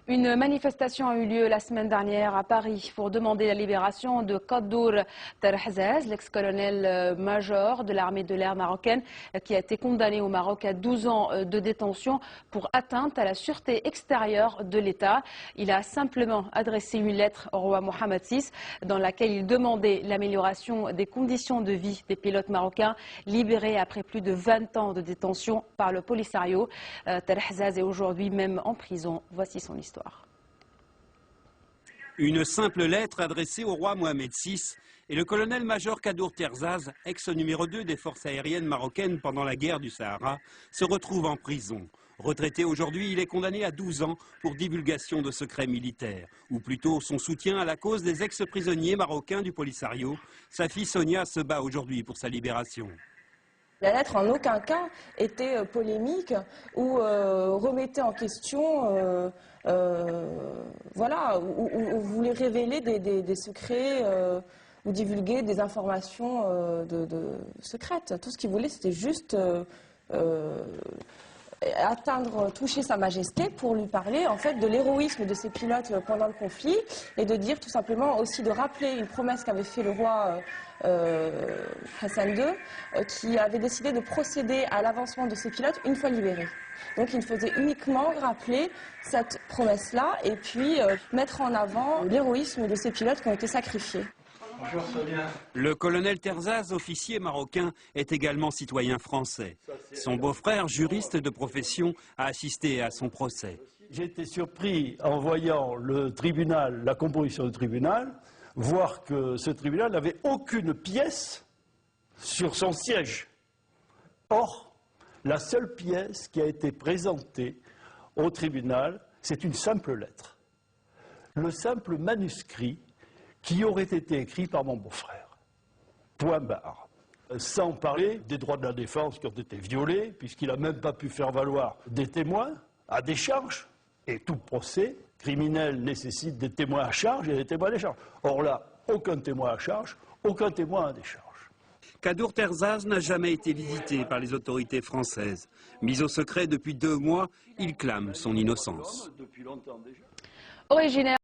Une manifestation a eu lieu la semaine dernière à Paris pour demander la libération de Kadour Terhazaz, l'ex-colonel-major de l'armée de l'air marocaine, qui a été condamné au Maroc à 12 ans de détention pour atteinte à la sûreté extérieure de l'État. Il a simplement adressé une lettre au roi Mohammed VI dans laquelle il demandait l'amélioration des conditions de vie des pilotes marocains libérés après plus de 20 ans de détention par le Polisario. Terhazaz est aujourd'hui même en prison. Voici son histoire. Une simple lettre adressée au roi Mohamed VI et le colonel-major Kadour Terhazaz, ex-numéro 2 des forces aériennes marocaines pendant la guerre du Sahara, se retrouve en prison. Retraité aujourd'hui, il est condamné à 12 ans pour divulgation de secrets militaires, ou plutôt son soutien à la cause des ex-prisonniers marocains du Polisario. Sa fille Sonia se bat aujourd'hui pour sa libération. La lettre en aucun cas était polémique ou remettait en question, ou voulait révéler des secrets ou divulguer des informations secrètes. Tout ce qu'il voulait, c'était juste toucher Sa Majesté pour lui parler en fait de l'héroïsme de ses pilotes pendant le conflit et de dire tout simplement aussi de rappeler une promesse qu'avait fait le roi Hassan II qui avait décidé de procéder à l'avancement de ses pilotes une fois libérés. Donc il faisait uniquement rappeler cette promesse-là et puis mettre en avant l'héroïsme de ces pilotes qui ont été sacrifiés. Bonjour Sonia. Le colonel Terhazaz, officier marocain, est également citoyen français. Son beau-frère, juriste de profession, a assisté à son procès. J'ai été surpris en voyant le tribunal, la composition du tribunal, voir que ce tribunal n'avait aucune pièce sur son siège. Or, la seule pièce qui a été présentée au tribunal, c'est une simple lettre. Le simple manuscrit qui aurait été écrit par mon beau-frère. Point barre. Sans parler des droits de la défense qui ont été violés, puisqu'il n'a même pas pu faire valoir des témoins à décharge. Et tout procès criminel nécessite des témoins à charge et des témoins à décharge. Or là, aucun témoin à charge, aucun témoin à décharge. Kadour Terhazaz n'a jamais été visité par les autorités françaises. Mis au secret depuis 2 mois, il clame son innocence. Originaire